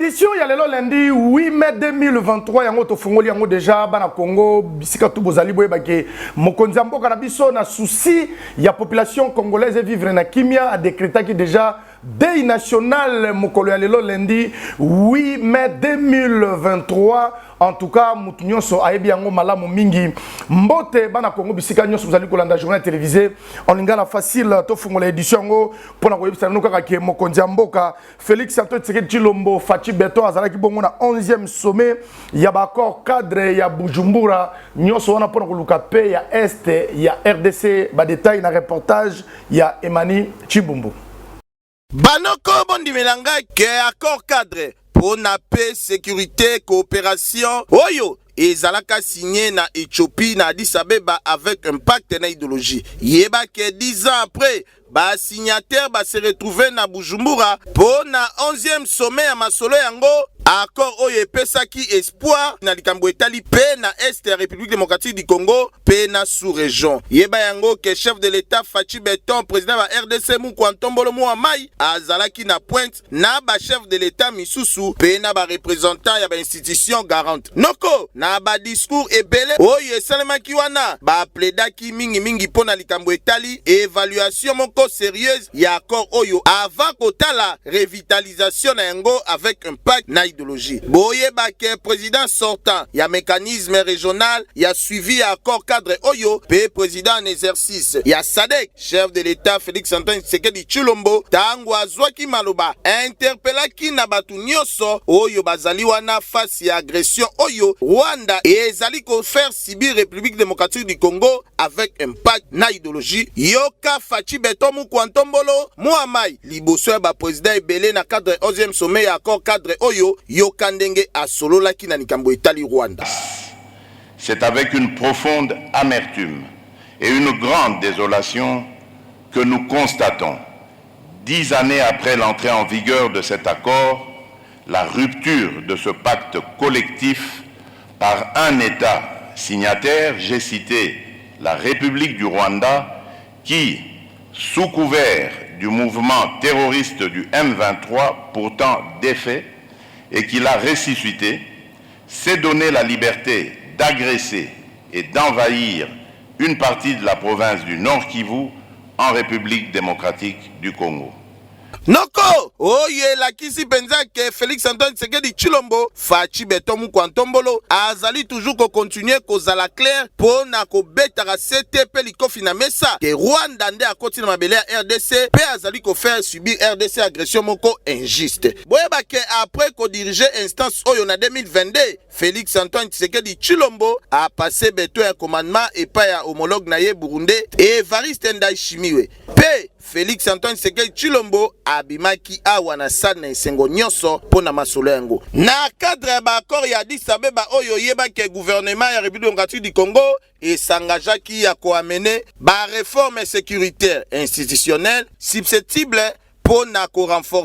édition ya lelo lundi 8 mai 2023 yango tofungoli yango déjà bana Congo bisika tu bozali boye bake mokonzi mboka na biso na souci ya population congolaise vivre na kimia a décrété qui déjà deuil national mokolo ya lelo lundi 8 mai 2023. En tout cas, mutu nyonso ayebi yango malamu mingi mbote bana Congo bisika nyonso bozali kolanda journée télévisée en lingala facile to fungola édition ngo pona koyebisa no kaka ke mokonzi mboka Félix Antoine Tshisekedi Tshilombo Fachi Beton azalaki bongo na 11e sommet ya accord cadre ya Bujumbura nyonso wana pona koluka pe ya est ya RDC ba détail na reportage ya Emani Chibumbu. Banoko bondimelanga ke accord cadre pour la paix, sécurité, coopération. Oyo, ezalaka signé na Éthiopie, na Addis Abeba avec un pacte na idéologie. Yeba que 10 ans après, ba signataire ba se retrouver na Bujumbura pour na 11e sommet à Masolo yango. Accord oyo pesaki espoir na likambo etali pe na est ya République démocratique du Congo pe na sous-région. Yeba yango ke chef de l'État Fachi Beton président ba RDC Mukwantombolo Muamai azalaki na pointe na ba chef de l'État misusu pe na ba représentant ya ba institution garante. Noko na ba discours ebele oyo esalemaki wana ba plaidaki mingi pona likambo etali évaluation moko sérieuse ya accord oyo avant kotala revitalisation na yango avec un pacte na idéologie. Boye bake président sortant, ya mécanisme régional, ya suivi accord cadre oyo, pe président en exercice, ya SADC, chef de l'État Félix Antoine Tshisekedi Tshilombo, tango azwaki maloba, interpellaki na batu nyonso oyo bazali wana face ya agression oyo Rwanda et ezali ko faire subir République démocratique du Congo avec un pacte na idéologie. Yoka Fachi Beton Mukwantombolo Muamai, liboso ba président ebele na cadre 11e sommet ya accord cadre oyo Yokandenge a solo la ki na likambo etali Rwanda. C'est avec une profonde amertume et une grande désolation que nous constatons, 10 années après l'entrée en vigueur de cet accord, la rupture de ce pacte collectif par un État signataire, j'ai cité la République du Rwanda, qui, sous couvert du mouvement terroriste du M23, pourtant défait, et qu'il a ressuscité, s'est donné la liberté d'agresser et d'envahir une partie de la province du Nord Kivu en République démocratique du Congo. Noko oye la kisi penza ke Félix Antoine Tshisekedi Tshilombo Fachi Beton Mukwantombolo azali toujours ko continuer kozala clair pour na ko betaka CTP likofi na mesa ke Rwanda nde akoti na mabele ya RDC pe azali ko faire subir RDC agression moko injuste. Boyeba ke après ko diriger instance oyo na 2022 Félix Antoine Tshisekedi Tshilombo a passé beto ya commandement et pas ya homologue na ye Burundi et Evariste Ndayishimiye. Pe Félix Antoine Tshisekedi Tshilombo abimaki awa na sana esengo nyonso pona masolo yango. Na cadre ba accord ya Addis Abeba oyo yeba ke gouvernement ya République démocratique du Congo et s'engagaki ya ko amener ba réforme sécuritaire institutionnelle susceptible pona ko renforcer